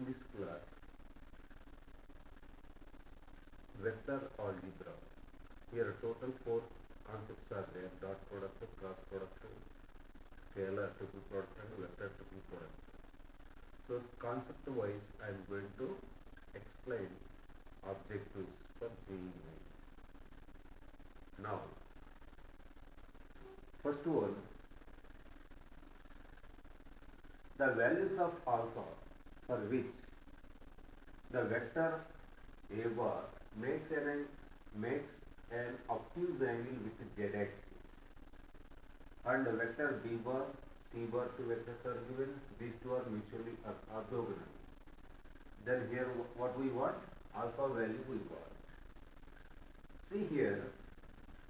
in this class vector algebra. Here total 4 concepts are there: dot product, cross product, scalar triple product and vector triple product. So concept wise I am going to explain objectives for JEE Mains. Now first one, the values of alpha for which the vector A bar makes an obtuse angle with z axis, and the vector B bar, C bar, two vectors are given. These two are mutually orthogonal. Then here what we want? Alpha value we want. See here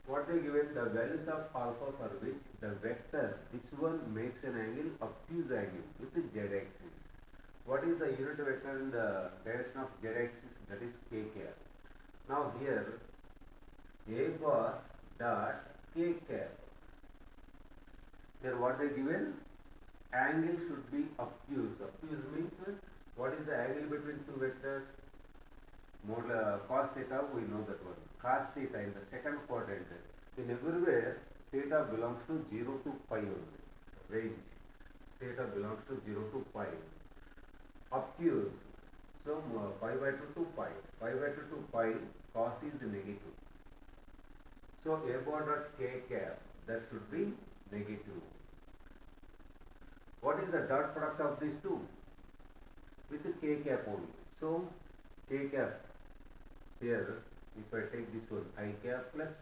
what they given, the values of alpha for which the vector this one makes an angle, obtuse angle with the z axis. What is the unit vector in the direction of z axis? That is k cap. Now here A bar dot k cap. Here what they given? Angle should be obtuse. Obtuse means what is the angle between two vectors? Cos theta, we know that one. Cos theta in the second quadrant. In everywhere theta belongs to 0 to pi only. Range. Theta belongs to 0 to pi. Obtuse. So pi by 2 to pi. Pi by 2 to pi, cos is negative. So A bar dot k cap, that should be negative. What is the dot product of these two? With the k cap only. So k cap, here if I take this one, I cap plus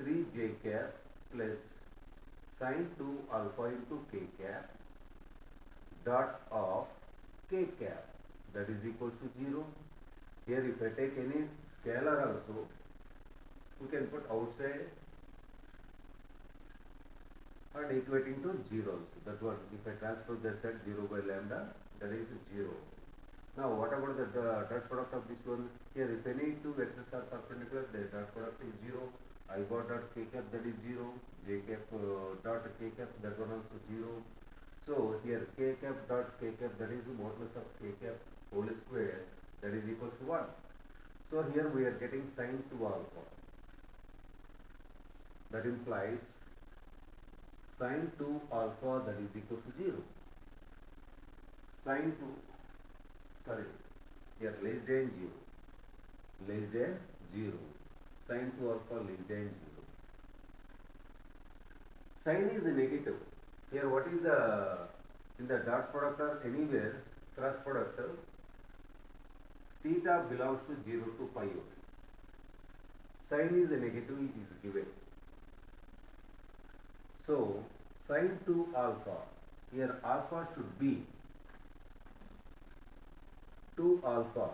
3j cap plus sine 2 alpha into k cap dot of k cap, that is equals to 0. Here if I take any scalar also, we can put outside and equating to 0 also. That one, if I transfer that side, 0 by lambda, that is 0. Now what about the dot product of this one? Here if any two vectors are perpendicular, the dot product is 0. I bar dot k cap, that is 0. J cap dot k cap, that one also 0. So here k cap dot k cap, that is the modulus of k cap whole square, that is equals to 1. So here we are getting sine 2 alpha. That implies sine 2 alpha, that is equals to 0. Sine 2, sorry, here less than 0. Less than 0. Sine 2 alpha less than 0. Sine is negative. Here what is the, in the dot product or anywhere cross product, theta belongs to 0 to pi only. Sine is a negative is given. So sine 2 alpha, here alpha should be 2 alpha,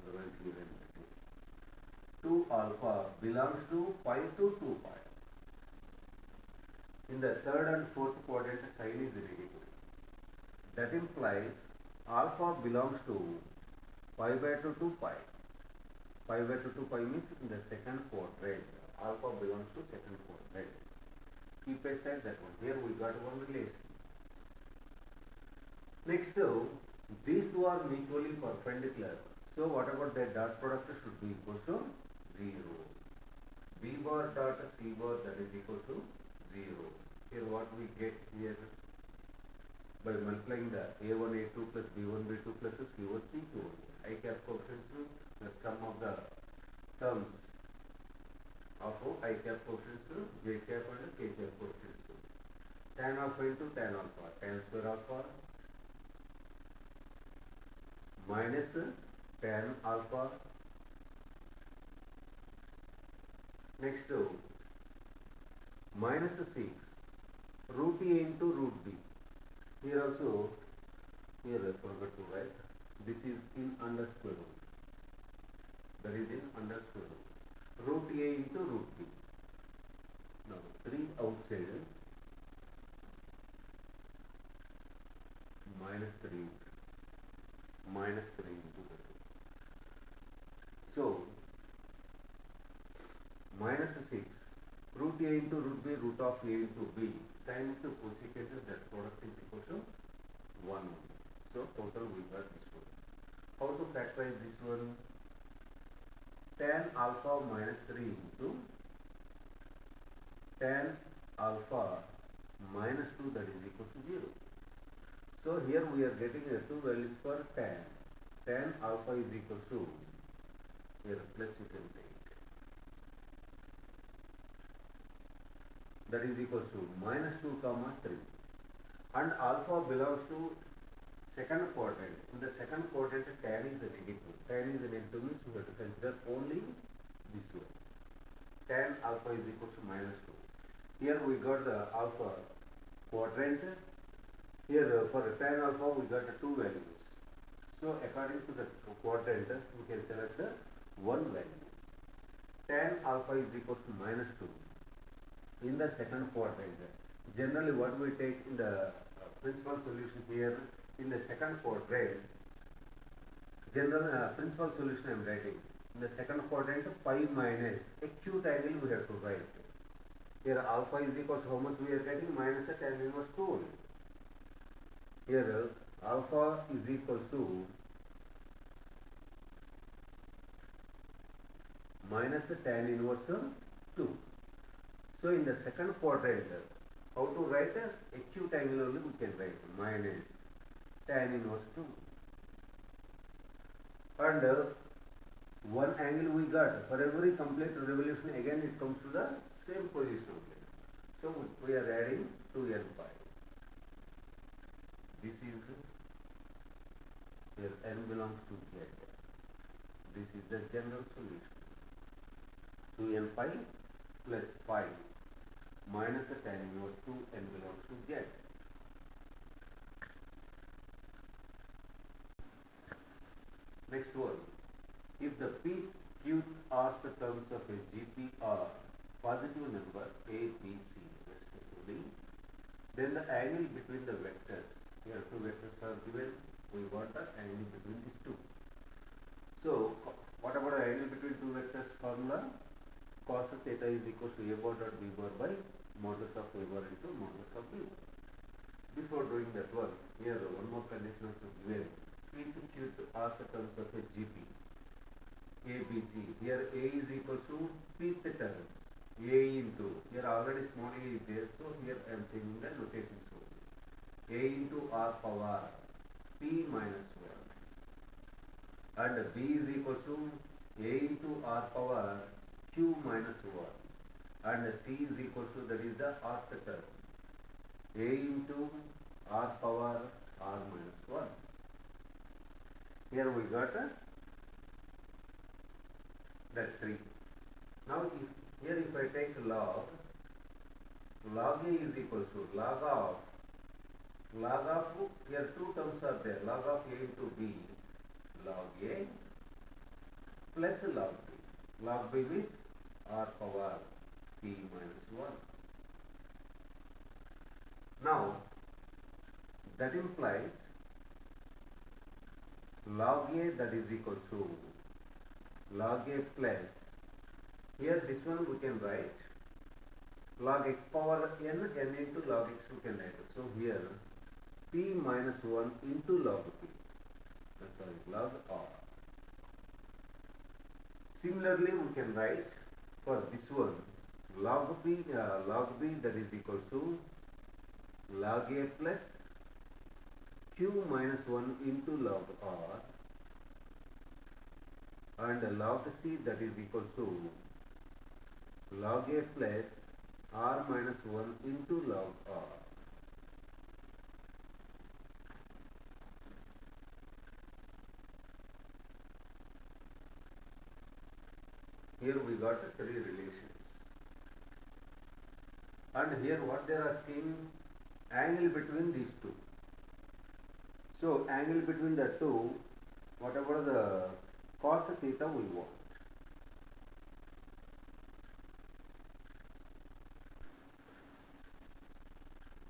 otherwise given 2 alpha belongs to pi to 2 pi. In the third and fourth quadrant, sine is negative. That implies alpha belongs to pi by 2 to pi. Pi by 2 to pi means in the second quadrant. Alpha belongs to second quadrant. Keep aside that one. Here we got one relation. Next, these two are mutually perpendicular. So what about their dot product should be equal to 0. B bar dot C bar, that is equal to 0. Here what we get here, by multiplying the A1 A2 plus B1 B2 plus C1 C2, I cap coefficients, the sum of the terms of I cap coefficients, J cap and K cap coefficients. Tan alpha into tan alpha, tan square alpha minus tan alpha. Next, minus 6 root A into root B. Here also, here I forgot to write, this is in under square root. That is in under square root. Root A into root B. Now 3 outside, minus 3 into the 2. So minus 6 root A into root B, root of A into B, sine into cosecant, that product is equal to 1. So total we got this one. minus 2 that is equal to 0. So here we are getting two values for tan. Tan alpha is equal to, here plus you can take, that is equal to minus 2 comma 3, and alpha belongs to second quadrant. In the second quadrant tan is a negative. Tan is a negative means we have to consider only this one. Tan alpha is equal to minus 2. Here we got the alpha quadrant. Here for tan alpha we got the two values. So according to the quadrant we can select the one value. Tan alpha is equal to minus 2 in the second quadrant. Generally what we take in the principal solution here in the second quadrant, general principal solution I am writing. In the second quadrant, pi minus acute angle we have to write. Here alpha is equal to how much we are getting? Minus a tan inverse 2 only. Here alpha is equal to minus a tan inverse 2. So in the second quadrant, how to write acute angle only we can write minus tan inverse 2. And one angle we got, for every complete revolution again it comes to the same position only. So we are adding 2n pi. This is, here n belongs to z. This is the general solution. 2n pi plus pi minus a tan inverse 2 n belongs to z. Next one. If the P, Q are the terms of a GP are positive numbers A, B, C respectively, then the angle between the vectors, here two vectors are given, we want the angle between these two. So what about the angle between two vectors formula? Cos of theta is equal to A bar dot B bar by modulus of A bar into modulus of B. Before doing that one, here one more condition also given. P, Q are the terms of a GP. A, B, C. Here A is equal to pth term. A into, here already small a is there, so here I am changing the notation. So A into R power P minus 1. And B is equal to A into R power Q minus 1. And C is equal to, that is the rth term. A into R power R minus 1. Here we got that 3. Now here if I take log A is equal to log of, here two terms are there, log of A into B, log A plus log B. Log B means R power P minus 1. Now that implies log A that is equal to log A plus, here this one we can write log x power n into log x we can write. So here P minus 1 into log P, log R. Similarly we can write for this one log B that is equal to log A plus Q minus 1 into log R, and log C that is equal to log A plus R minus 1 into log R. Here we got three relations. And here what they are asking, angle between these two. So angle between the two, whatever the cos of theta we want.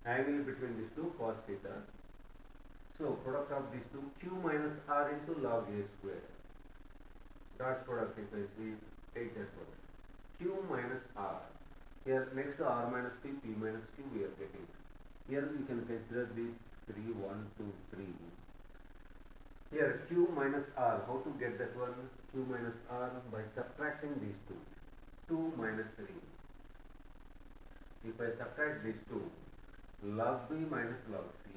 Angle between these two, cos theta. So product of these two, Q minus R into log A square. Dot product if I see, take that one. Q minus R. Here next to R minus P, P minus Q we are getting. Here we can consider these 3, 1, 2, 3. Here Q minus R, how to get that one? Q minus R by subtracting these two. 2 minus 3. If I subtract these two, log b minus log c,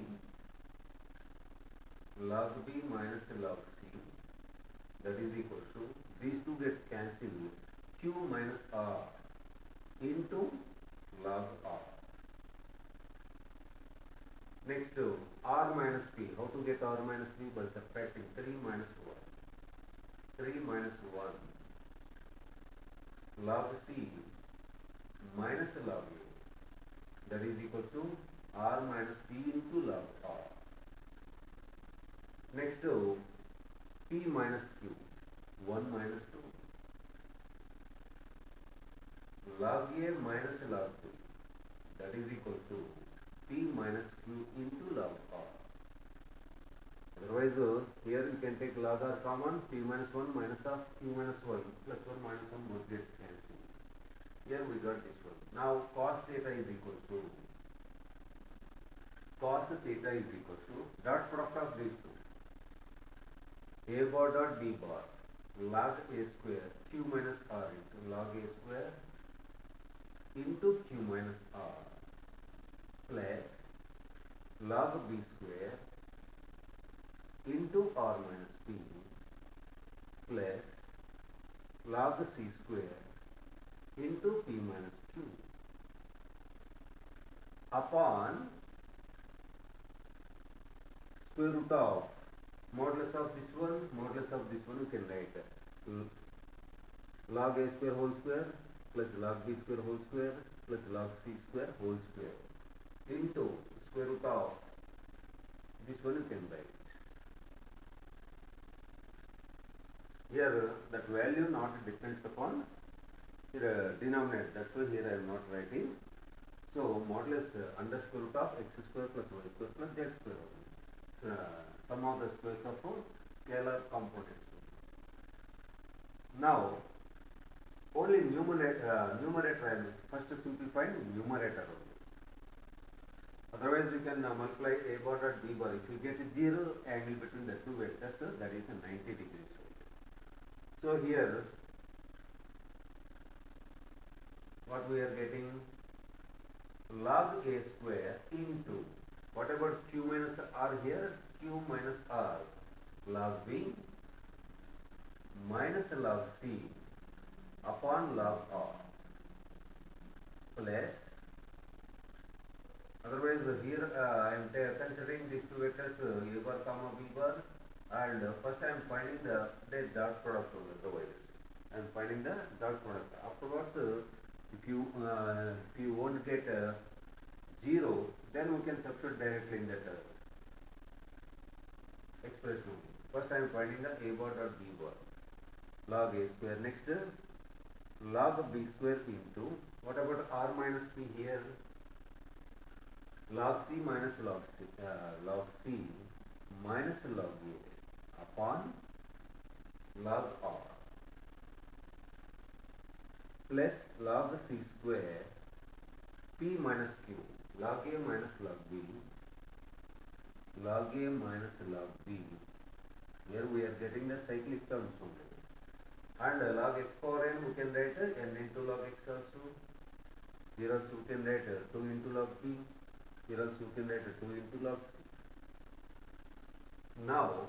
log b minus log c, that is equal to, these two gets cancelled, q minus r into log r. Next, r minus p. How to get r minus p? By subtracting 3 minus 1. 3 minus 1 log c minus log a, that is equal to r minus p into log r. Next, p minus q, 1 minus 2 log a minus log b, that is equal to p minus q into log r. Otherwise, here you can take log r common, p minus 1 minus of q minus 1 plus 1 minus 1 both gets cancelled. Here we got this one. Now cos theta is equal to dot product of these two, a bar dot b bar log a square q minus r into log a square into q minus r plus log b square into r minus p plus log c square into p minus q upon square root of modulus of this one, you can write log a square whole square plus log b square whole square plus log c square whole square into square root of this one, you can write. Here that value not depends upon here denominator, that's why here I am not writing. So modulus under square root of x square plus y square plus z square. Sum of the squares of scalar components. Now only numerator I am first simplifying numerator only. Otherwise you can multiply a bar dot b bar. If you get 0 angle between the two vectors, that is 90 degrees. So here what we are getting, log a square into, what about q minus r here, q minus r log b minus log c upon log r plus, otherwise here I am considering these two vectors a bar comma b bar, and first I am finding the dot product only, otherwise I am finding the dot product. Afterwards if you won't get 0, then we can substitute directly in that expression. First I am finding the a bar dot b bar log a square. Next log b square into, what about r minus p here, log c minus log c minus log a upon log r plus log c square p minus q log a minus log b log a minus log b. Here we are getting the cyclic terms only. And log x power n we can write n into log x also. Here also we can write 2 into log p. Here also we can write 2 into log c. Now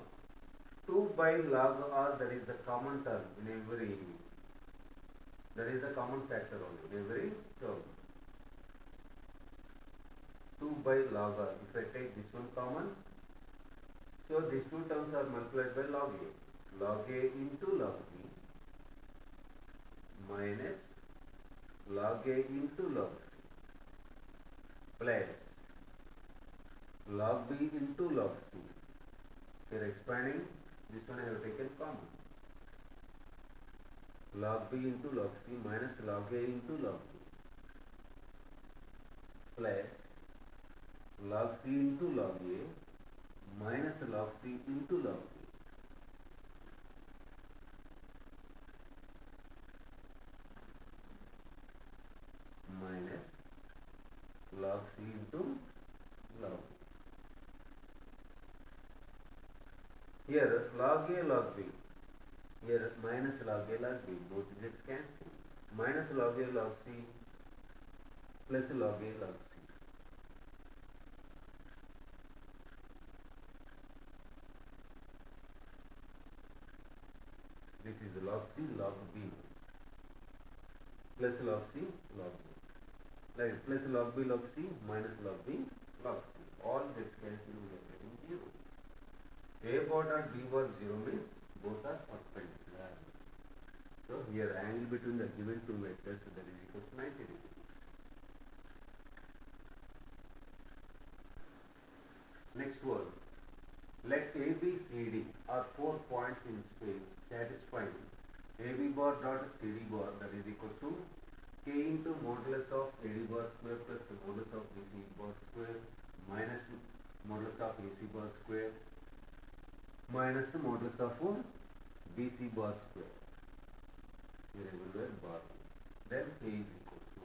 2 by log r, that is the common term in every, that is the common factor only in every term. 2 by log r, if I take this one common, so these two terms are multiplied by log a into log b minus log a into log c plus log b into log c. Here expanding, this one I have taken common, log b into log c minus log a into log b plus log c into log a minus log c into log b minus log c into log b. Here log a log b, here minus log a log b, both gets cancelled, minus log a log c plus log a log c. log C log B plus log C log B. Like plus log B log C minus log B log C. All gets cancelled, we are getting 0. A bar dot B bar 0 means both are perpendicular. So here angle between the given two vectors, that is equal to 90 degrees. Next one. Let A, B, C, D are 4 points in space satisfying AB bar dot CD bar, that is equal to K into modulus of AD bar square plus modulus of BC bar square minus modulus of AC bar square minus modulus of BC bar square. Irregular bar. Then A is equal to.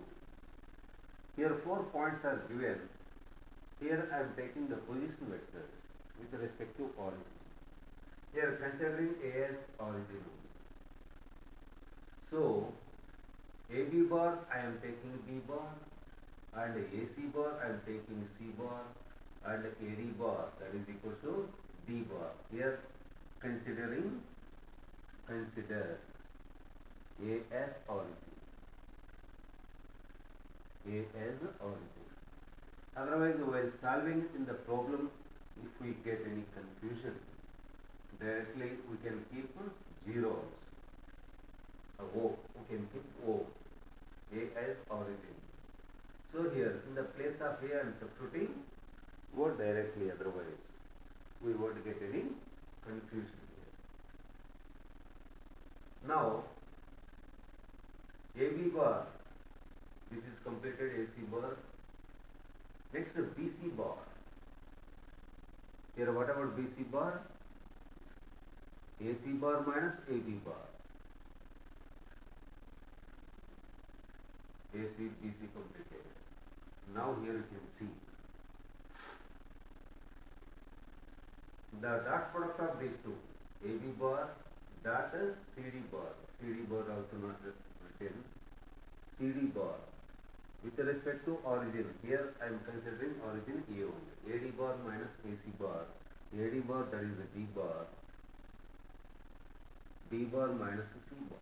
Here 4 points are given. Here I am taking the position vectors with respect to origin. Here considering A as origin. So AB bar I am taking B bar, and AC bar I am taking C bar, and AD bar, that is equal to D bar. Here consider A as origin. A as origin. Otherwise, while solving in the problem, if we get any confusion, directly we can keep 0 also. O, we can keep O. A as origin. So here, in the place of A, I am substituting O directly, otherwise we won't get any confusion here. Now, AB bar, this is completed AC bar. Next, BC bar. Here, what about BC bar? AC bar minus AB bar. AC, BC completed. Now here you can see the dot product of these two, AB bar dot CD bar. CD bar also not written. CD bar. With respect to origin, here I am considering origin A only. AD bar minus AC bar. AD bar, that is the D bar. D bar minus C bar.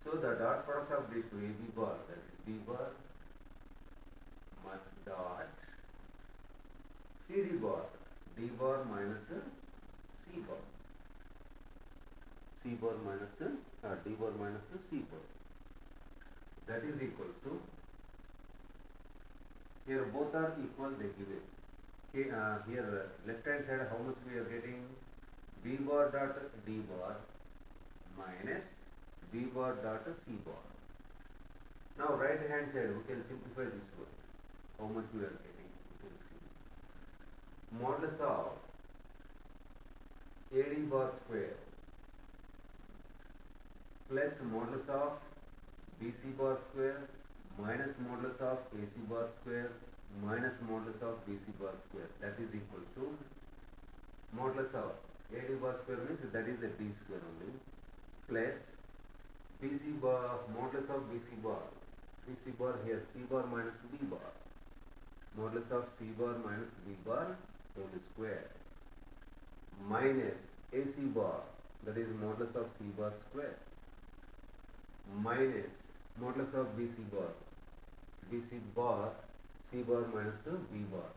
So the dot product of these two, AB bar, that is B bar dot CD bar, D bar minus C bar. C bar minus D bar minus C bar. That is equal to, here both are equal, they give it. Okay, here left hand side, how much we are getting? B bar dot D bar minus B bar dot C bar. Now right hand side, we can simplify this one. How much we are getting? You can see. Modulus of AD bar square plus modulus of BC bar square minus modulus of AC bar square minus modulus of BC bar square, that is equal to modulus of AD bar square means that is the D square only, plus BC bar, modulus of BC bar here C bar minus B bar, modulus of C bar minus B bar whole square minus AC bar, that is modulus of C bar square minus modulus of BC bar C bar minus B bar.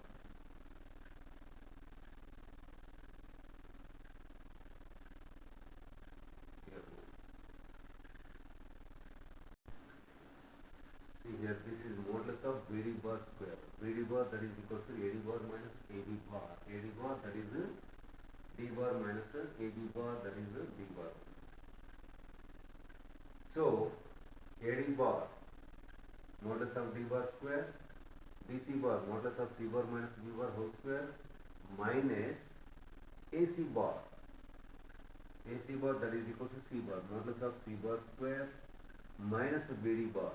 See here, this is modulus of BD bar square. BD bar, that is equal to AD bar minus AB bar. AD bar, that is D bar minus AB bar, that is B bar. So AD bar, modulus of D bar square, BC bar, modulus of C bar minus B bar whole square, minus AC bar. AC bar, that is equal to C bar, modulus of C bar square minus BD bar,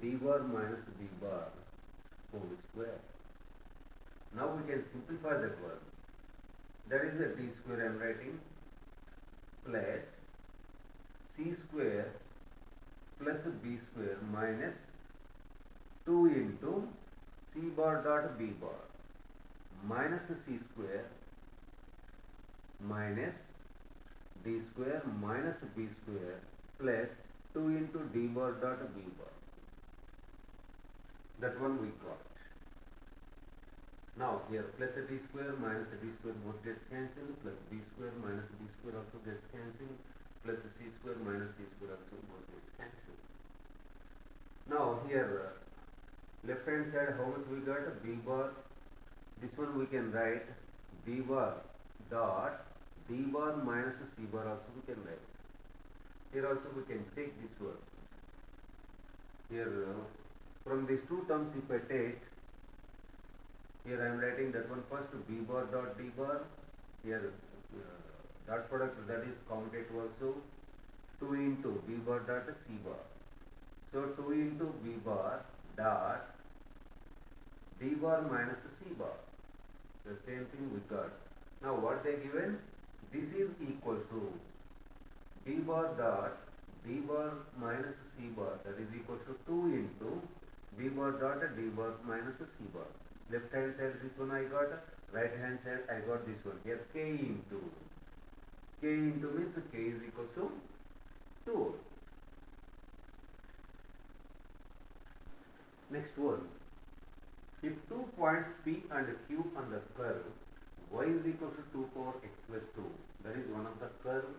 D bar minus B bar whole square. Now we can simplify that one. That is a D square I am writing, plus C square plus B square minus 2 into C bar dot B bar minus C square minus d square minus b square plus 2 into d bar dot b bar. That one we got. Now here plus a d square minus a d square both gets cancelled, plus b square minus b square also gets cancelled, plus c square minus c square also both gets cancelled. Now here left hand side how much we got? B bar. This one we can write b bar dot d bar minus c bar also we can write. Here also we can check this one. Here from these two terms if I take, here I am writing that one first b bar dot d bar. Here dot product that is commutative also 2 into b bar dot c bar. So 2 into b bar dot d bar minus c bar. The same thing we got. Now what they given? This is equal to b bar dot d bar minus c bar, that is equal to 2 into b bar dot d bar minus c bar. Left hand side this one I got, right hand side I got this one. Here k into means k is equal to 2. Next one. If 2 points P and Q on the curve y is equal to 2 power x plus 2, that is one of the curve.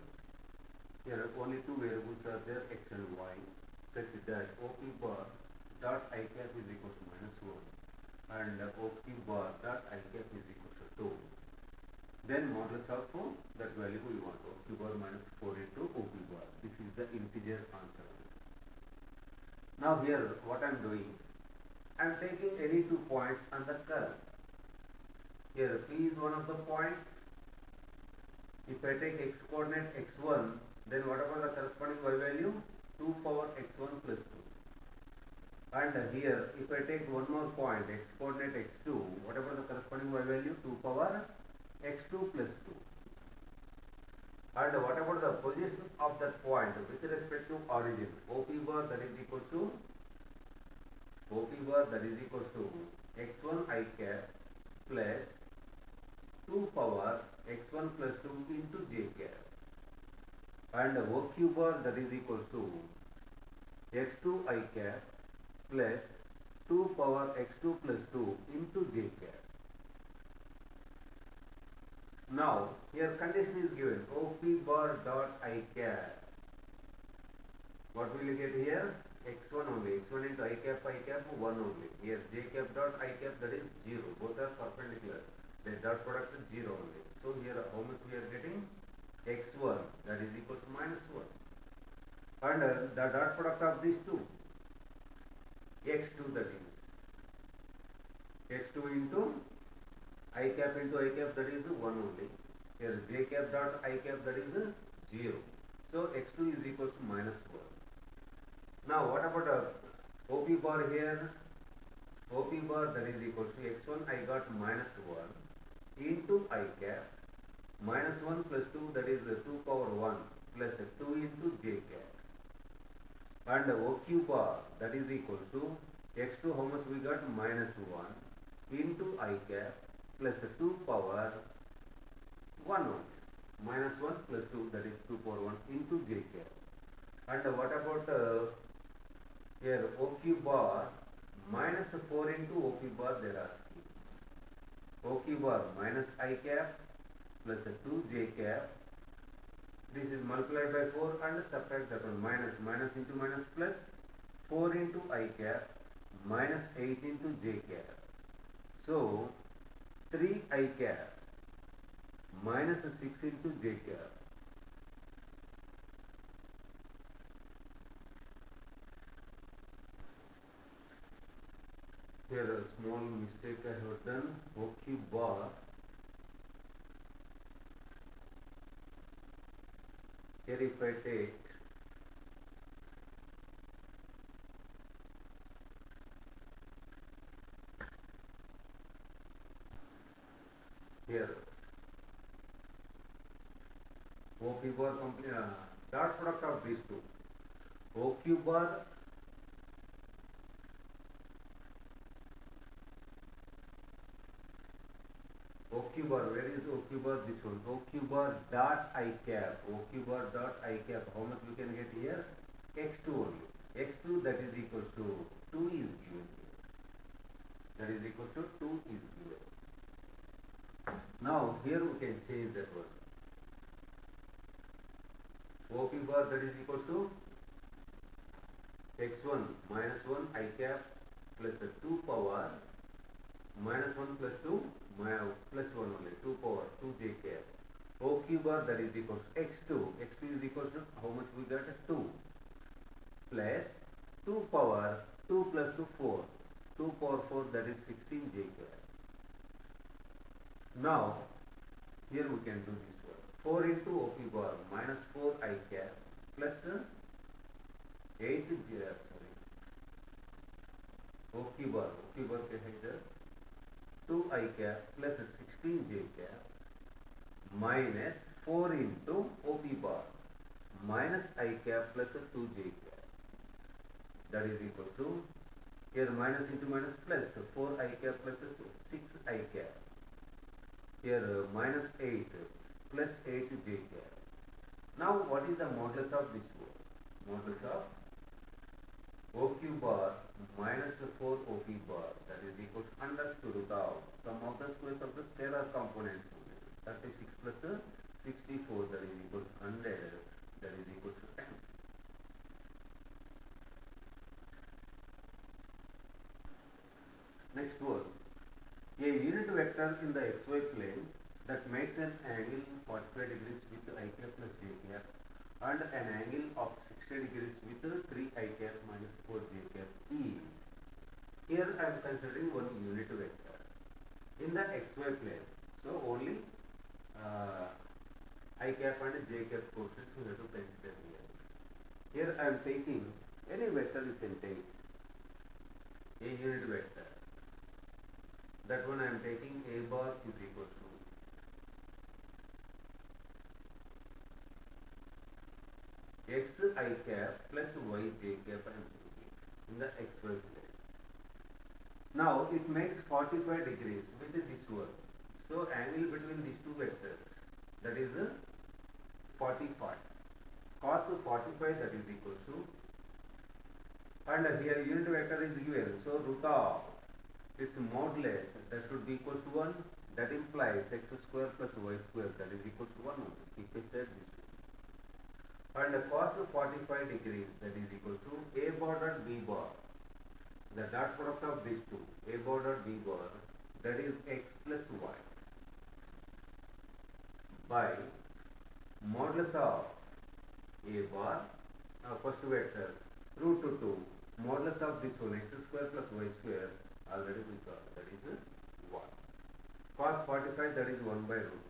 Here only two variables are there, x and y, such that OP bar dot I cap is equal to minus 1 and OP bar dot I cap is equal to 2. Then modulus of that value we want, OP bar minus 4 into OP bar. This is the integer answer. Now here what I am doing, I am taking any 2 points on the curve. Here P is one of the points. If I take x coordinate x1, then whatever the corresponding y value, 2 power x1 plus 2. And here if I take one more point x coordinate x2, whatever the corresponding y value, 2 power x2 plus 2. And whatever the position of that point with respect to origin, OP bar that is equal to x1 I cap plus 2 power x1 plus 2 into j cap, and OQ bar that is equal to x2 I cap plus 2 power x2 plus 2 into j cap. Now here condition is given, OP bar dot I cap. What will you get here? x1 only, x1 into I cap 1 only. Here j cap dot I cap, that is 0. Both are perpendicular. The dot product is 0 only. So here how much we are getting? x1 that is equal to minus 1. And the dot product of these two, x2 that is x2 into I cap that is 1 only. Here j cap dot I cap that is 0. So x2 is equal to minus 1. Now what about OP bar here? OP bar that is equal to x1 I got minus 1 into I cap minus 1 plus 2, that is 2 power 1 plus 2 into j cap. And OQ bar that is equal to x2 how much we got? Minus 1 into I cap plus 2 power 1 only. Minus 1 plus 2, that is 2 power 1 into j cap. And what about here OQ bar minus 4 into OP bar they are asking. OQ bar minus I cap plus 2 j cap. This is multiplied by 4 and subtract that one, minus into minus plus 4 into I cap minus 8 into j cap. So 3 I cap minus 6 into j cap. Here a small mistake I have done. OQ bar here if I take here OP bar dot product of these two, OQ bar OQ bar, where is OQ bar? This one. OQ bar dot I cap. OQ bar dot I cap. How much we can get here? X2 only. X2 that is equal to 2 is given here. That is equal to 2 is given. Now here we can change that one. OP bar that is equal to x1 minus 1 I cap plus 2 power minus 1 plus 2 plus 1 only 2 power 2 j cap. OQ bar that is equal to x2. x2 is equal to how much we got? 2 plus 2 power 2 plus 2 4. 2 power 4 that is 16 j cap. Now here we can do this one. 4 into OP bar minus 4 I cap plus 8 j, sorry, OQ bar के है इधर 2 I cap plus 16 j cap minus 4 into OP bar minus I cap plus 2 j cap. That is equal to, here minus into minus plus 4 I cap plus 6 I cap. Here minus 8 plus 8 j cap. Now what is the modulus of this one? Modulus of OQ bar minus 4 OP bar, that is equal to under square root of sum of the squares of the scalar components. 36 plus 64 that is equal to 100, that is equal to 10. Next one. A unit vector in the xy plane that makes an angle 45 degrees with I cap plus j cap and an angle of 60 degrees with 3 I cap minus 4 j cap is. Here I am considering one unit vector in the xy plane. So only I cap and j cap portions we have to consider here. Here I am taking any vector you can take, a unit vector. That one I am taking a bar is equal to x I cap plus y j cap I am taking in the xy plane. Now it makes 45 degrees with this one. So angle between these two vectors, that is 45. Cos 45 that is equal to, and here unit vector is given, so root of its modulus that should be equal to 1. That implies x square plus y square that is equal to 1 only. Keep it said this way. And cos 45 degrees that is equal to a bar dot b bar, the dot product of these two, a bar dot b bar, that is x plus y by modulus of a bar, first vector, root 2 modulus of this one, x square plus y square, already we got, that is 1. Cos 45 that is 1 by root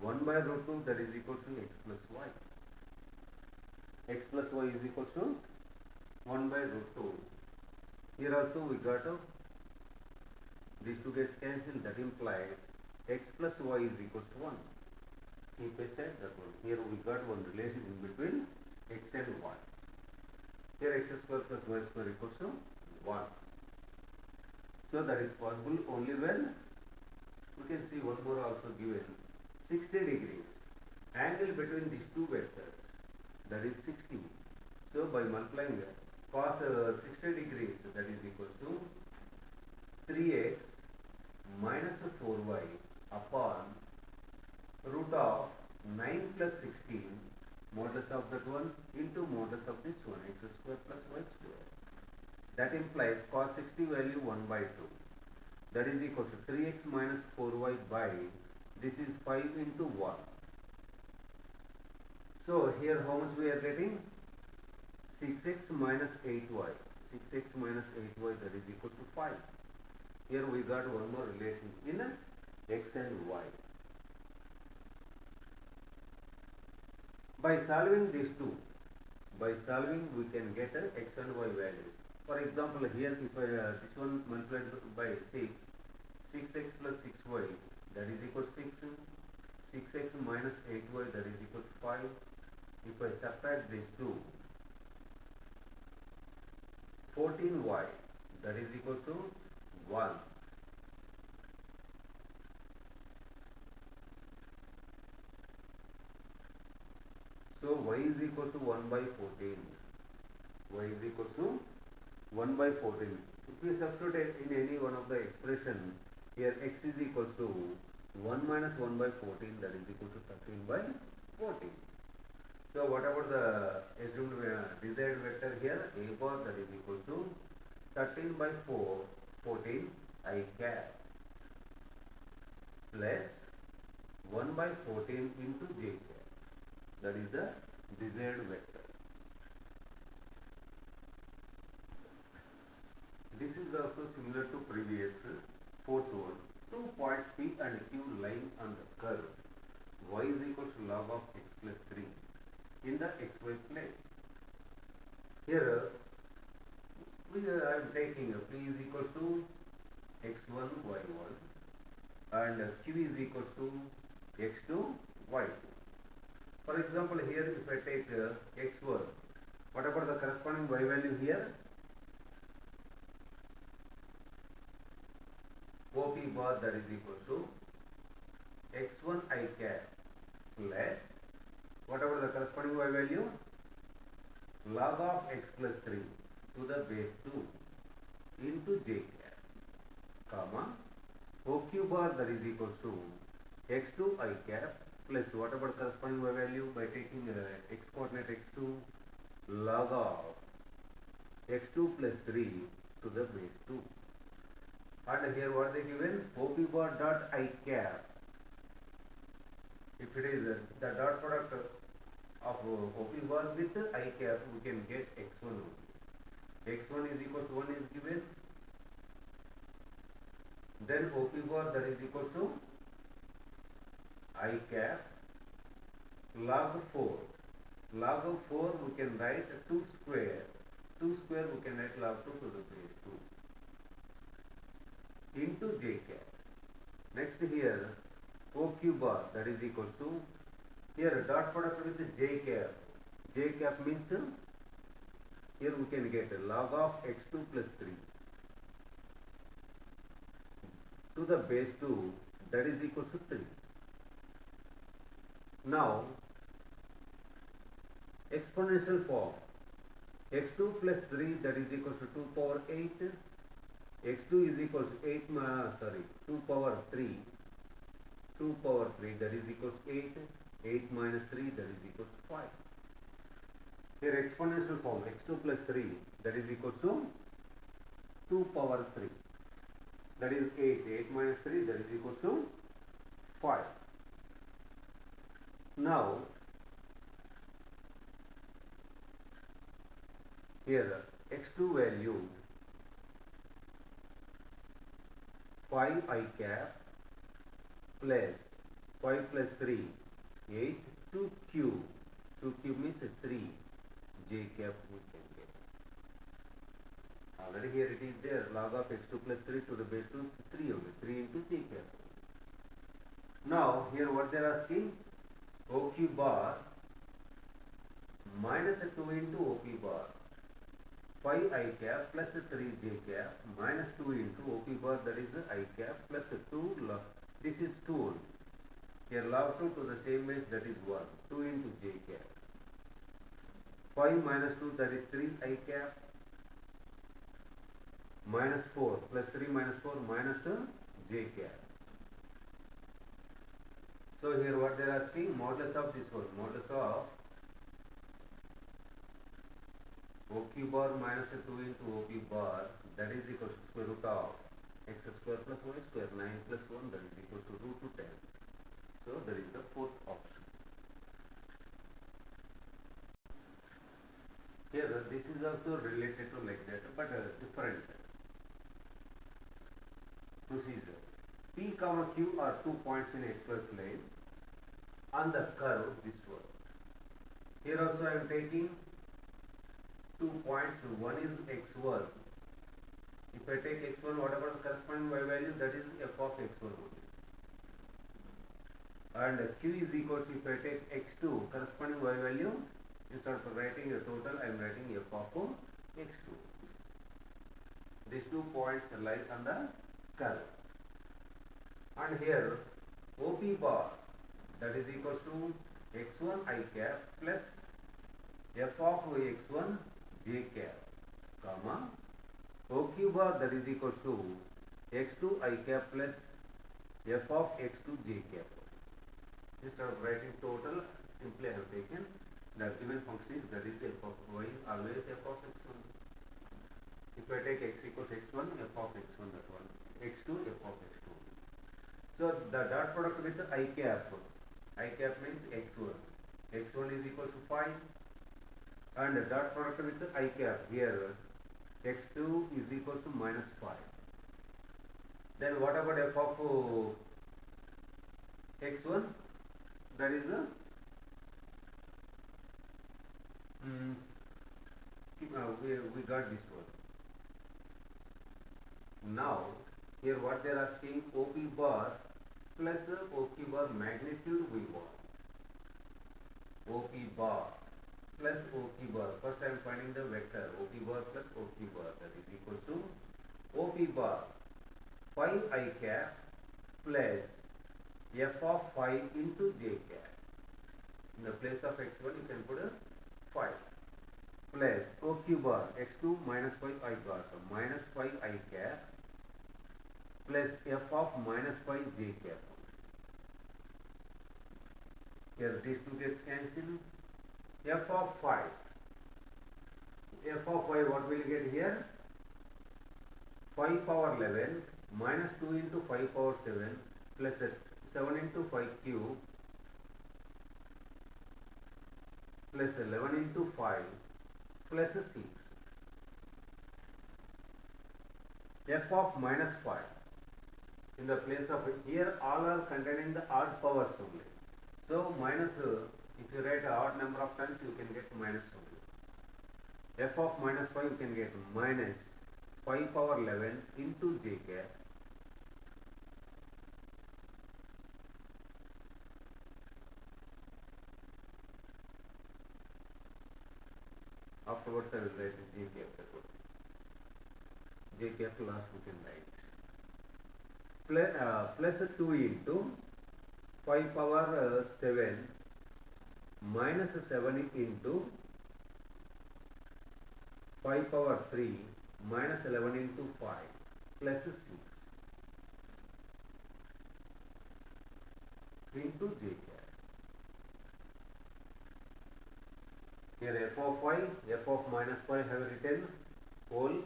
2. 1 by root 2 that is equal to x plus y. X plus y is equal to 1 by root 2. Here also we got these two gets cancelled, that implies x plus y is equal to 1. Keep aside that one. Here we got one relation in between x and y. Here x square plus y square equals to 1. So that is possible only when we can see one more also given 60 degrees. Angle between these two vectors, that is 60. So by multiplying cos 60 degrees, that is equal to 3x minus 4y upon root of 9 plus 16 modulus of that one into modulus of this one, x square plus y square. That implies cos 60 value 1 by 2. That is equal to 3x minus 4y by, this is 5 into 1. So here how much we are getting? 6x minus 8y. 6x minus 8y, that is equal to 5. Here we got one more relation in x and y. By solving these two, we can get x and y values. For example, here if this one multiplied by 6, 6x plus 6y, that is equal to 6. 6x minus 8y, that is equal to 5. If I subtract these two, 14y, that is equal to 1. is equals to 1 by 14. Y is equals to 1 by 14. If we substitute in any one of the expression, here x is equals to 1 minus 1 by 14, that is equal to 13 by 14. So whatever the assumed desired vector here, a bar, that is equal to 13 by 14 I cap plus 1 by 14 into j cap. That is the desired vector. This is also similar to previous fourth one. 2 points P and Q lying on the curve y is equal to log of x plus 3 in the xy plane. Here I am taking P is equal to x1 y1 and Q is equal to x2 y2. For example, here if I take x1, what about the corresponding y value here? OP bar, that is equal to x1 I cap plus whatever the corresponding y value, log of x plus 3 to the base 2 into j cap, comma OQ bar, that is equal to x2 I cap plus whatever corresponding y value by taking x coordinate x2 log of x2 plus 3 to the base 2. And here what they given, OP bar dot I cap. If it is the dot product of OP bar with I cap, we can get x1 only. x1 is equal to 1 is given. Then OP bar, that is equal to I cap log 4. Log of 4 we can write 2 square. 2 square we can write log 2 to the base 2 into j cap. Next here OQ bar, that is equal to, here dot product with j cap. J cap means here we can get log of x2 plus 3 to the base 2, that is equal to 3. Now exponential form, x2 plus 3, that is equal to 2 power 8. x2 is equal to 2 power 3. 2 power 3, that is equal to 8. 8 minus 3, that is equal to 5. Here exponential form, x2 plus 3, that is equal to 2 power 3. That is 8. 8 minus 3, that is equal to 5. Now here x2 value 5 I cap plus 5 plus 3 8 2 cube. 2 cube means 3 j cap we can get. Already here it is there, log of x2 plus 3 to the base 2, 3 only, 3 into j cap. Now here what they are asking, OQ bar minus 2 into OP bar. 5 I cap plus 3 j cap minus 2 into OP bar, that is I cap plus 2 log. This is 2 only. Here log 2 to the same base, that is 1. 2 into j cap. 5 minus 2, that is 3 I cap minus 4 plus 3 minus 4 minus j cap. So here what they are asking, modulus of this one, modulus of OQ bar minus 2 into OP bar, that is equal to square root of x square plus y square, 9 plus 1, that is equal to root to 10. So that is the fourth option. Here this is also related to like that, but different procedure. P comma Q are 2 points in xy plane on the curve this one. Here also I am taking 2 points, one is x1. If I take x1, whatever the corresponding y value, that is f of x1 only. And q is equal to, if I take x2, corresponding y value, instead of writing a total, I am writing f of x2. These 2 points lie on the curve. And here OP bar, that is equal to x1 I cap plus f of x1 j cap, comma, o q bar that is equal to x2 I cap plus f of x2 j cap. Instead of writing total, simply I have taken the given function is that is f of y, always f of x1. If I take x equals x1, f of x1, that one, x2, f of x2. So the dot product with I cap means x1. x1 is equal to 5, and the dot product with I cap here, x2 is equal to minus 5. Then what about f of x1? That is a we got this one. Now here what they are asking, OP bar plus OP bar magnitude we want. OP bar plus OP bar. First I am finding the vector OP bar plus OP bar, that is equal to OP bar 5 I cap plus f of 5 into j cap. In the place of x1 you can put a 5 plus OQ bar x2 minus 5 I got minus 5 I cap plus f of minus 5 j cap. Here these two gets cancelled. F of 5. F of 5 what will you get here? 5 power 11 minus 2 into 5 power 7 plus 7 into 5 cube plus 11 into 5 plus 6. F of minus 5. In the place of here all are containing the odd powers only. So minus, if you write an odd number of times you can get minus only. F of minus 5 you can get minus 5 power 11 into j cap afterwards I will write j cap. J cap last we can write. Plus 2 into 5 power 7 minus 7 into 5 power 3 minus 11 into 5 plus 6 into j cap. Here f of 5, f of minus 5 have written whole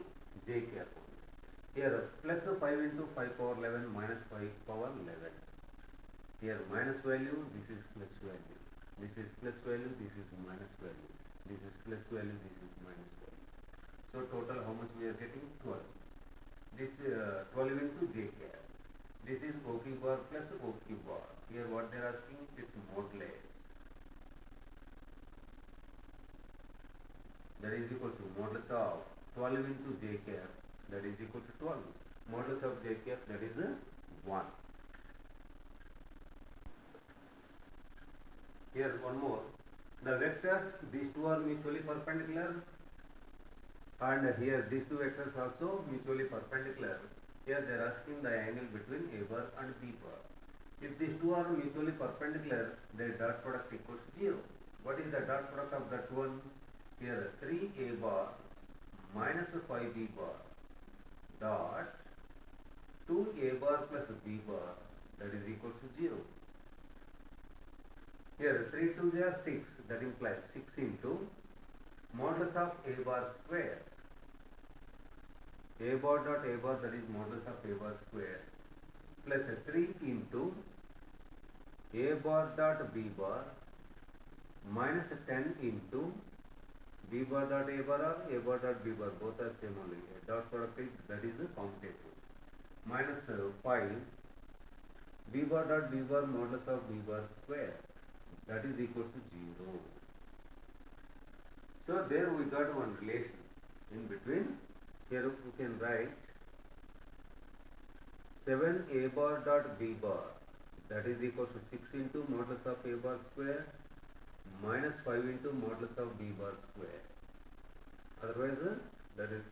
j cap. Here plus 5 into 5 power 11 minus 5 power 11. Here minus value, this is plus value. This is plus value, this is minus value. This is plus value, this is minus value. So total how much we are getting? 12. This 12 into j cap. This is OP bar plus OQ bar. Here what they are asking is modulus. That is equal to modulus of 12 into j cap, that is equal to 12. Modulus of j cap, that is 1. Here one more. The vectors, these two are mutually perpendicular, and here these two vectors also mutually perpendicular. Here they are asking the angle between A bar and B bar. If these two are mutually perpendicular, their dot product equals 0. What is the dot product of that one? Here 3A bar minus 5B bar dot 2A bar plus B bar, that is equal to 0. Here 3 2s are 6, that implies 6 into modulus of A bar square. A bar dot A bar, that is modulus of A bar square, plus 3 into A bar dot B bar minus 10 into B bar dot A bar or A bar dot B bar, both are same only. A dot product is, that is commutative. Minus 5 B bar dot B bar modulus of B bar square, that is equal to 0. So there we got one relation in between. Here we can write 7A bar dot B bar, that is equal to 6 into modulus of A bar square minus 5 into modulus of B bar square. Otherwise that is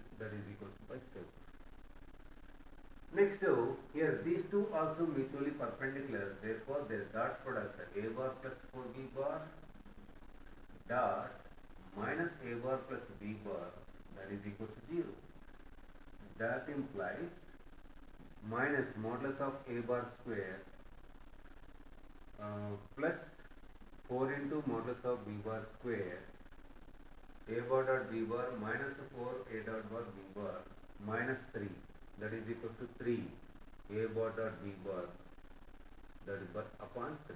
equal to by 7. Next here these two also mutually perpendicular, therefore their dot product A bar plus 4B bar dot minus a bar plus b bar, that is equal to 0. That implies minus modulus of a bar square plus 4 into modulus of b bar square, a bar dot b bar minus 4 a dot bar b bar minus 3, that is equal to 3 a bar dot b bar, that is upon 3.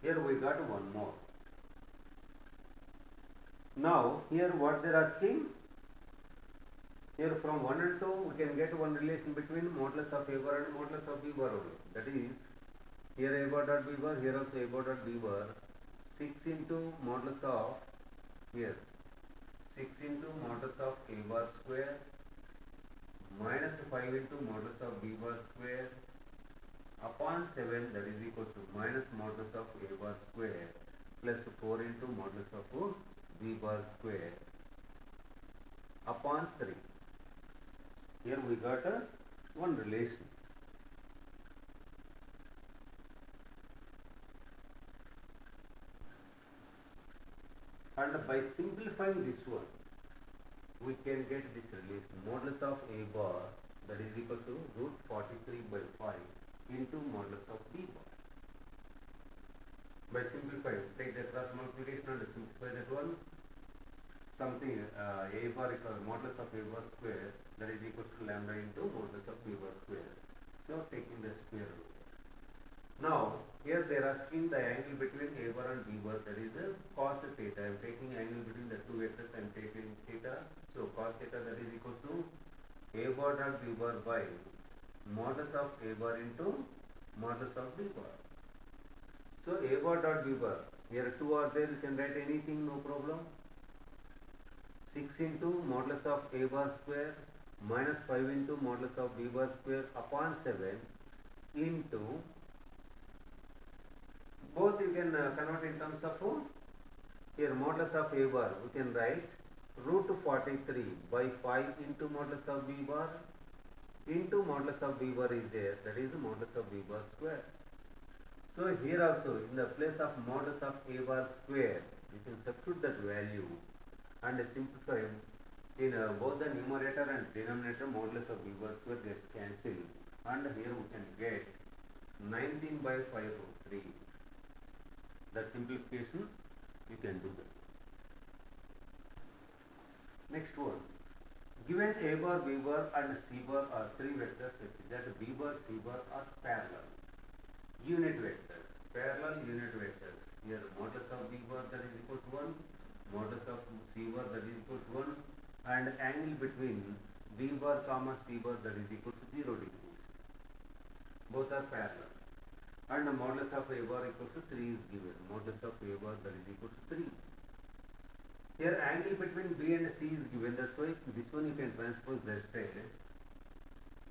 Here we got one more. Now here what they are asking, here from 1 and 2 we can get one relation between modulus of a bar and modulus of b bar only. That is, here a bar dot b bar, here also a bar dot b bar, 6 into modulus of, here 6 into modulus of a bar square minus 5 into modulus of b bar square upon 7, that is equal to minus modulus of a bar square plus 4 into modulus of b bar square upon 3. Here we got one relation. And by simplifying this one, we can get this relation. Modulus of a bar, that is equal to root 43 by 5 into modulus of b bar. By simplifying, take the cross multiplication and simplify that one. Something a bar equal modulus of a bar square, that is equal to lambda into modulus of b bar square. So taking the square root. Now here they are asking the angle between a bar and b bar, that is cos theta. I am taking angle between the two vectors, I am taking theta. So cos theta, that is equal to a bar dot b bar by modulus of a bar into modulus of b bar. So a bar dot b bar, here 2 are there, you can write anything, no problem. 6 into modulus of a bar square minus 5 into modulus of b bar square upon 7 into, both you can convert in terms of here modulus of a bar, we can write root 43 by 5 into modulus of b bar into modulus of b bar is there, that is modulus of b bar square. So here also in the place of modulus of a bar square, you can substitute that value and simplify in both the numerator and denominator. Modulus of b bar square gets cancelled, and here we can get 19 by 5 root 3. That simplification you can do that. Next one, given a bar, b bar and c bar are three vectors such that b bar, c bar are parallel unit vectors. Parallel unit vectors. Here modulus of b bar, that is equal to 1, modulus of c bar, that is equal to 1, and angle between b bar comma c bar, that is equal to 0 degrees. Both are parallel. And the modulus of a bar equals to 3 is given. Modulus of a bar, that is equal to 3. Here angle between b and c is given. That's why this one you can transpose that side.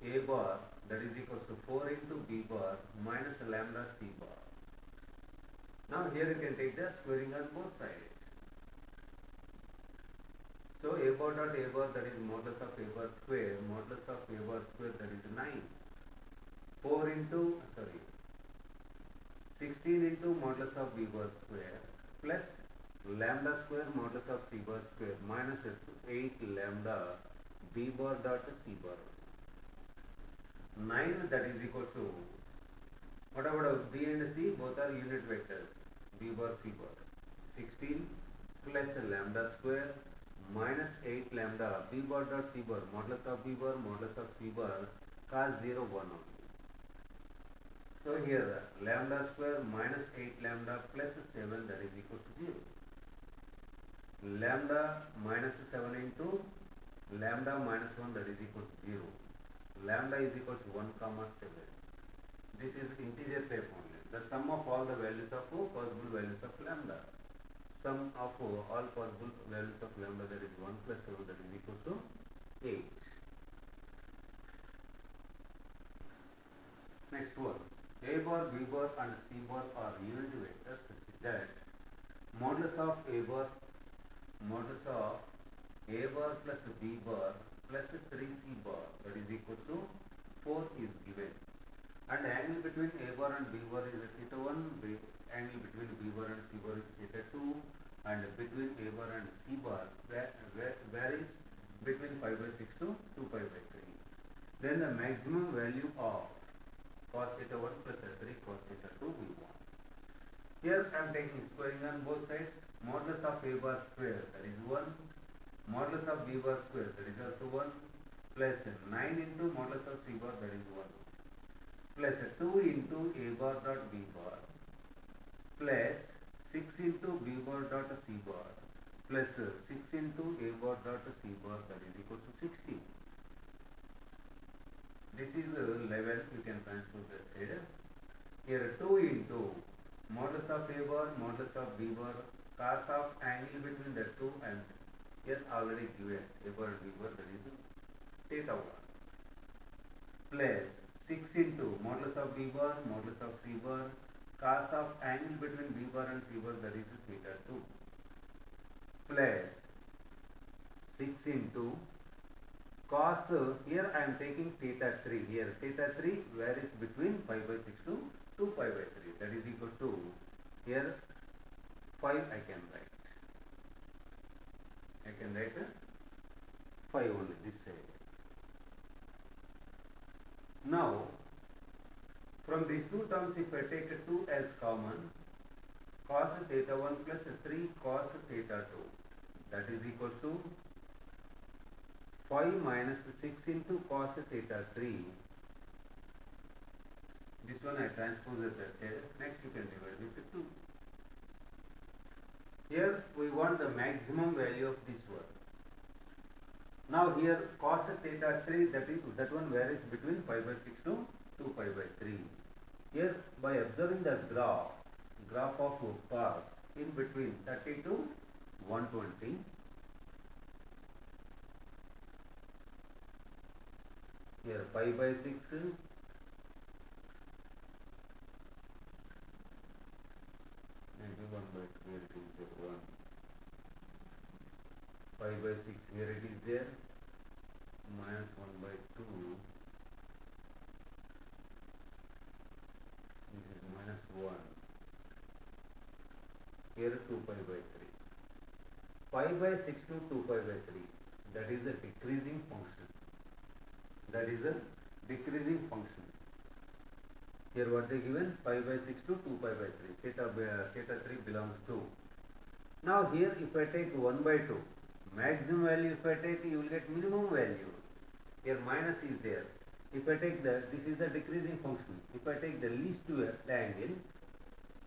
A bar, that is equal to 4 into b bar minus the lambda c bar. Now here you can take the squaring on both sides. So a bar dot a bar, that is modulus of a bar square, modulus of a bar square, that is 9. 4 into, 16 into modulus of b bar square plus lambda square modulus of c bar square minus 8 lambda b bar dot c bar. 9, that is equal to, what about b and c, both are unit vectors, b bar c bar. 16 plus lambda square minus 8 lambda b bar dot c bar, modulus of b bar, modulus of c bar, cos 0 1 only. So here lambda square minus 8 lambda plus 7, that is equal to 0. Lambda minus 7 into lambda minus 1, that is equal to 0. Lambda is equal to 1 comma 7. This is integer type only. The sum of all the values of possible values of lambda. Sum of all possible values of lambda, that is 1 plus 7, that is equal to 8. Next one. A bar, b bar and c bar are unit vectors such that modulus of a bar plus b bar plus 3c bar, that is equal to 4 is given. And angle between a bar and b bar is theta 1, angle between b bar and c bar is theta 2, and between A bar and C bar varies between pi by 6 to 2 pi by 3. Then the maximum value of cos theta 1 plus 3 cos theta 2 we want. Here I am taking squaring on both sides. Modulus of A bar square, that is 1. Modulus of B bar square, that is also 1. Plus 9 into modulus of C bar, that is 1. Plus 2 into A bar dot B bar. Plus 6 into B bar dot C bar. Plus 6 into A bar dot C bar, that is equal to 60. This is 11, you can transpose that side. Here 2 into modulus of A bar, modulus of B bar, cos of angle between the two, and here already given A bar and B bar, that is theta 1. Plus 6 into modulus of B bar, modulus of C bar, cos of angle between B bar and C bar, that is theta 2. Plus 6 into cos, here I am taking theta 3, here theta 3 varies between pi by 6 to 2 pi by 3, that is equal to, here 5 I can write 5 only this side. Now from these two terms, if I take 2 as common, cos theta 1 plus 3 cos theta 2, that is equal to 5 minus 6 into cos theta 3. This one I transpose it as here. Next you can divide with 2. Here we want the maximum value of this one. Now here cos theta 3, that one varies between pi by 6 to 2 pi by 3. Here by observing the graph of cos in between 30 to 120. Here pi by 6, maybe 1 by 2, here it is there 1. Pi by 6, here it is there, minus 1 by 2. This is minus 1. Here 2 pi by 3. Pi by 6 to 2 pi by 3, that is a decreasing function. That is a decreasing function. Here what they given? Pi by 6 to 2 pi by 3. Theta 3 belongs to. Now here if I take 1 by 2, maximum value if I take, you will get minimum value. Here minus is there. If I take this is the decreasing function. If I take the least angle,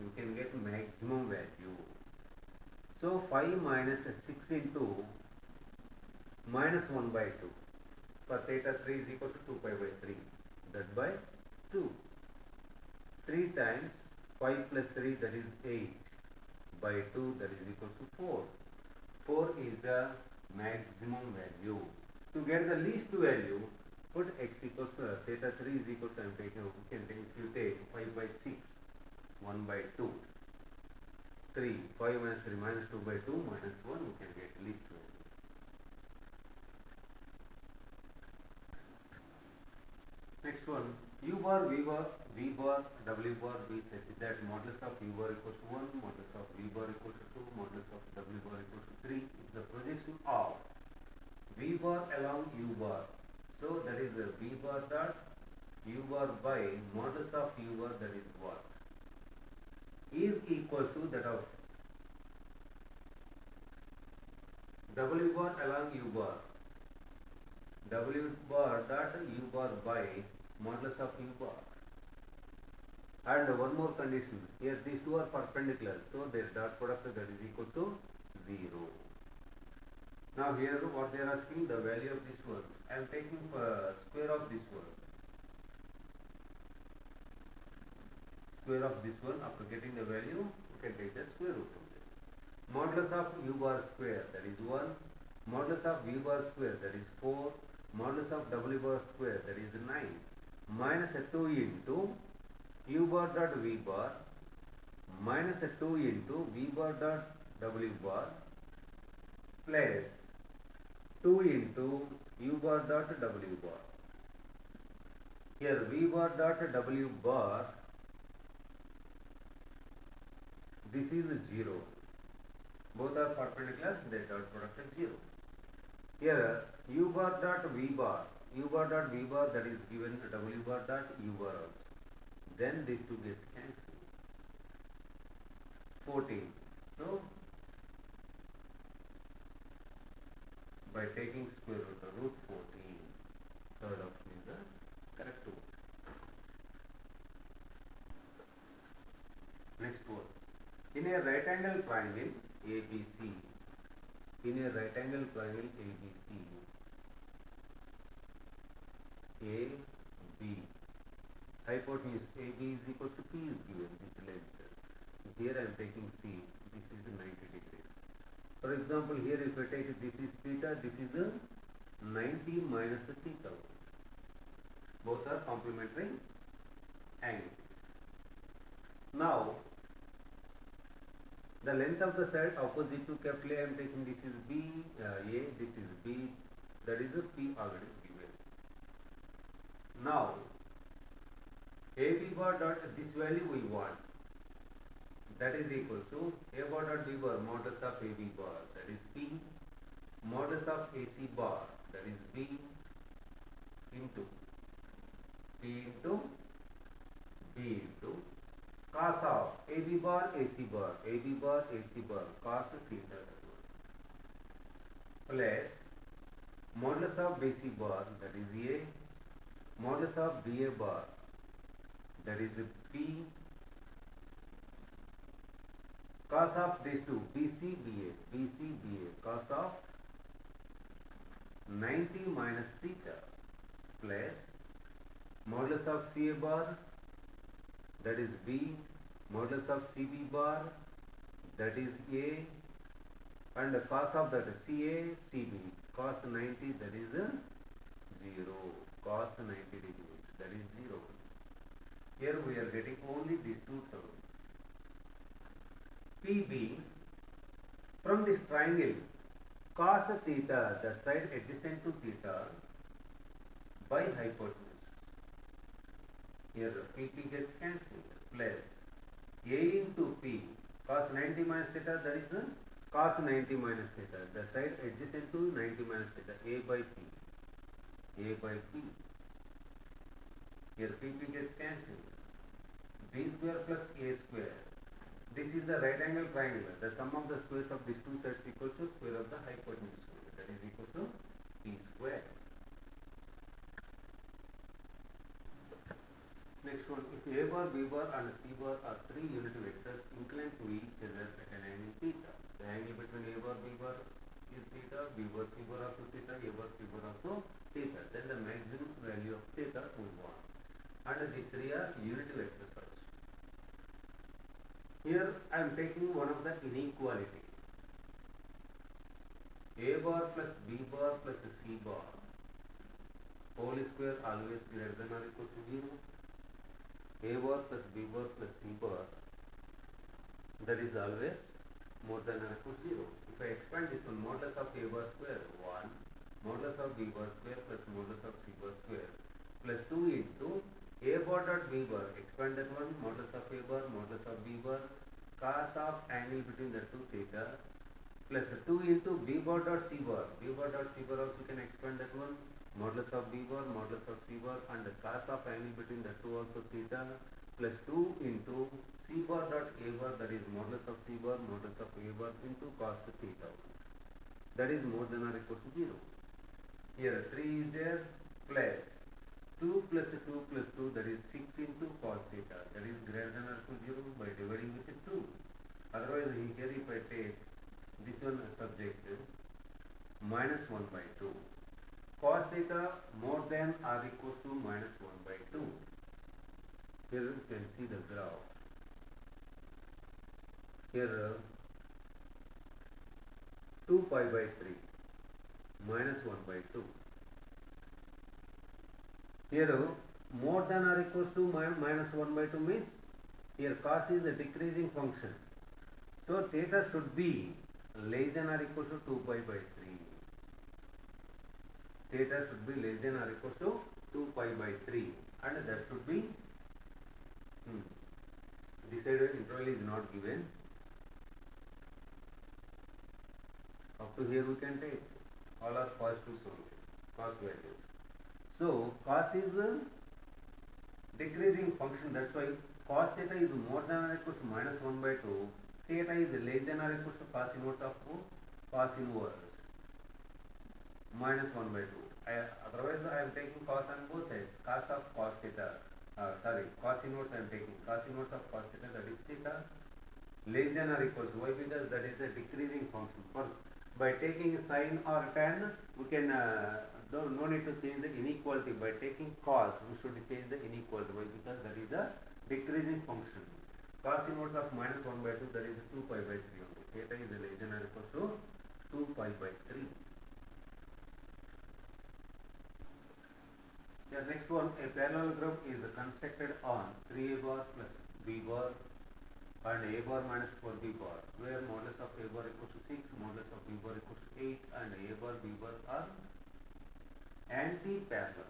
you can get maximum value. So 5 minus 6 into minus 1 by 2. For theta 3 is equal to 2 pi by 3, that by 2. 3 times 5 plus 3, that is 8, by 2, that is equal to 4. 4 is the maximum value. To get the least value, put x equals to theta 3 is equal to, if you take 5 by 6, 1 by 2, 3, 5 minus 3 minus 2 by 2 minus 1, we can get least value. Next one, u bar, v bar, w bar be such that modulus of u bar equals to 1, modulus of v bar equals to 2, modulus of w bar equals to 3. If the projection of v bar along u bar, so that is v bar dot u bar by modulus of u bar, that is what? Is equal to that of w bar along u bar, w bar dot u bar by modulus of u bar. And one more condition, here these two are perpendicular, so their dot product, that is equal to 0. Now here what they are asking, the value of this one. I am taking square of this one. Square of this one, after getting the value, you can take the square root of it. Modulus of u bar square, that is 1. Modulus of v bar square, that is 4. Modulus of w bar square, that is 9. Minus 2 into u bar dot v bar minus 2 into v bar dot w bar plus 2 into u bar dot w bar. Here v bar dot w bar, this is 0. Both are perpendicular, their dot product is 0. Here u bar dot v bar, that is given w bar dot u bar also. Then these two gets cancelled. 14. So by taking square root of root 14, third option is the correct one. Next one. In a right angle triangle ABC, AB, hypotenuse AB is equal to P is given, this length. Here I am taking C, this is 90 degrees. For example, here if I take this is theta, this is a 90 minus a theta. Both are complementary angles. Now, the length of the side opposite to capital A I am taking this is B, A, this is B, that is a P already given. Now, AB bar dot this value we want, that is equal to A bar dot B bar modulus of AB bar, that is P, modulus of AC bar, that is B, into P into B into cos of AB bar AC bar, cos theta, plus modulus of BC bar, that is A, modulus of BA bar, that is P, cos of these two BC BA, cos of 90 minus theta, plus modulus of CA bar, that is B, modulus of CB bar, that is A, and the cos of that CA CB, cos 90, that is 0, cos 90 degrees, that is 0. Here we are getting only these two terms. PB, from this triangle cos theta, the side adjacent to theta, by hypotenuse. Here PP gets cancelled, plus A into P, cos 90 minus theta, that is cos 90 minus theta, the side adjacent to 90 minus theta, A by P. Here PP gets cancelled. B square plus A square. This is the right angle triangle. The sum of the squares of these two sides equals to square of the hypotenuse square, that is equal to P square. Next one, if A bar, B bar and C bar are three unit vectors inclined to each other at an angle theta, the angle between A bar, B bar is theta, B bar, C bar also theta, A bar, C bar also theta, then the maximum value of theta we want. And these three are unit vectors also. Here I am taking one of the inequality. A bar plus B bar plus C bar whole square always greater than or equal to 0. A bar plus B bar plus C bar, that is always more than or equal to 0. If I expand this one, modulus of A bar square 1, modulus of B bar square plus modulus of C bar square, plus 2 into A bar dot B bar, expand that one, modulus of A bar, modulus of B bar, cos of angle between the two theta, plus 2 into B bar dot C bar, also can expand that one, modulus of B bar, modulus of C bar, and the cos of angle between the two also theta, plus 2 into C bar dot A bar, that is modulus of C bar, modulus of A bar into cos theta, that is more than or equal to 0. Here 3 is there, plus 2 plus 2 plus 2, that is 6 into cos theta, that is greater than or equal to 0 by dividing with 2. Otherwise here if I take this one subject minus 1 by 2, cos theta more than or equal to minus 1 by 2. Here you can see the graph. Here 2 pi by 3 minus 1 by 2. Here more than or equal to minus 1 by 2 means here cos is a decreasing function. So theta should be less than or equal to 2 pi by 3. Theta should be less than or equal to 2 pi by 3, and that should be this side interval is not given. So here we can take all are positives only, cos values. So cos is a decreasing function, that's why cos theta is more than or equals to minus 1 by 2, theta is less than or equals to cos inverse of cos inverse minus 1 by 2. Otherwise I am taking cos on both sides, cos of cos theta, cos inverse I am taking, cos inverse of cos theta, that is theta less than or equals to, why? Because that is the decreasing function. First, by taking sine or tan, we can no need to change the inequality. By taking cos, we should change the inequality. Why? Because that is the decreasing function. Cos inverse of minus 1 by 2, that is 2 pi by 3 only. Theta is less than or equals to 2 pi by 3. The next one, a parallelogram is constructed on 3a bar plus b bar and a bar minus 4b bar, where modulus of a bar equals to 6, modulus of b bar equals to 8, and a bar b bar are anti-parallel.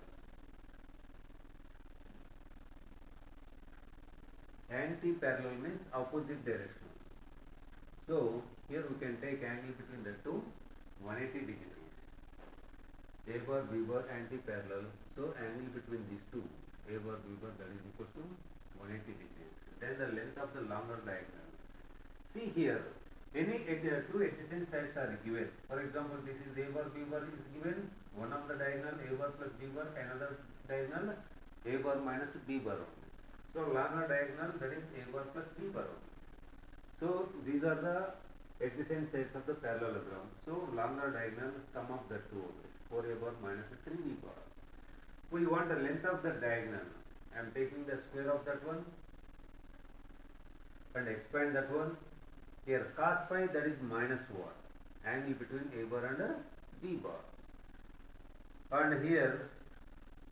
Anti-parallel means opposite direction. So here we can take angle between the two 180 degrees. A bar b bar anti-parallel, so angle between these two a bar b bar, that is equals to 180 degrees. Then the length of the longer diagonal. See here, any two adjacent sides are given. For example, this is a bar b bar is given, one of the diagonal a bar plus b bar, another diagonal a bar minus b bar only. So longer diagonal, that is a bar plus b bar only. So these are the adjacent sides of the parallelogram. So longer diagonal, sum of the two only, 4a bar minus 3b bar. We want the length of the diagonal. I am taking the square of that one and expand that one. Here cos phi, that is minus 1, angle between a bar and b bar. And here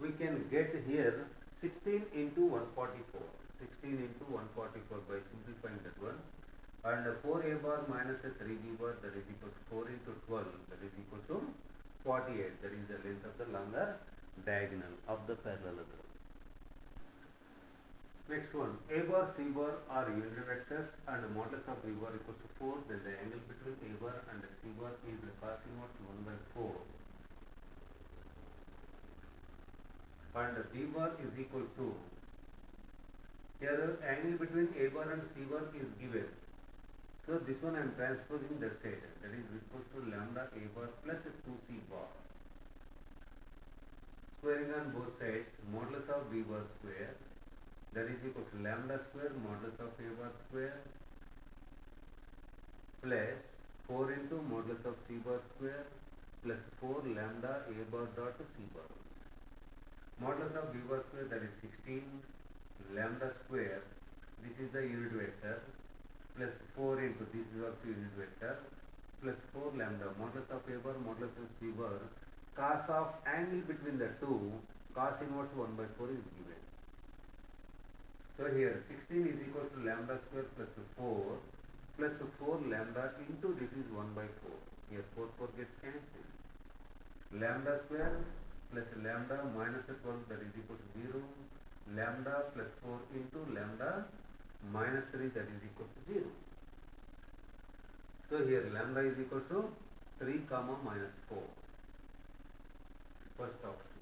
we can get here 16 into 144, 16 into 144 by simplifying that one, and 4a bar minus 3b bar, that is equals to 4 into 12, that is equals to 48, that is the length of the longer diagonal of the parallelogram. Next one, a bar c bar are unit vectors and modulus of b bar equals to 4, then the angle between a bar and c bar is cos inverse 1 by 4, and b bar is equals to, here angle between a bar and c bar is given, so this one I am transposing that side, that is equals to lambda a bar plus 2c bar, squaring on both sides, modulus of b bar square, that is equals to lambda square modulus of a bar square plus 4 into modulus of c bar square plus 4 lambda a bar dot c bar. Modulus of b bar square, that is 16, lambda square, this is the unit vector, plus 4 into, this is also unit vector, plus 4 lambda, modulus of a bar, modulus of c bar, cos of angle between the two, cos inverse 1 by 4 is given. So here 16 is equals to lambda square plus 4 plus 4 lambda into, this is 1 by 4. Here 4 gets cancelled. Lambda square plus lambda minus 12, that is equal to 0. Lambda plus 4 into lambda minus 3, that is equal to 0. So here lambda is equal to 3 comma minus 4. First option.